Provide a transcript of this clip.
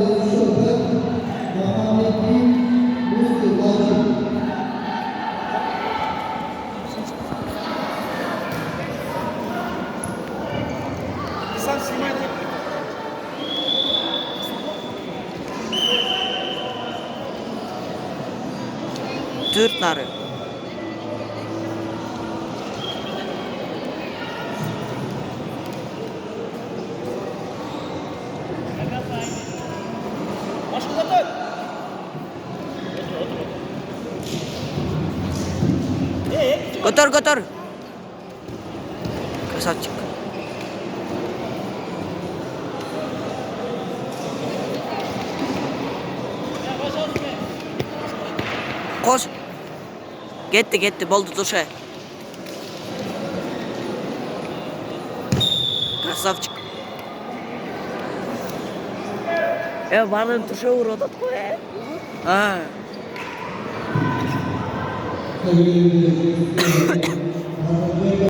Sen sürmeyi Türk narı. Götür götür. Красавчик. Koş. Gitti boldu duşa. Красавчик. Ванен душа уродат кое е? А.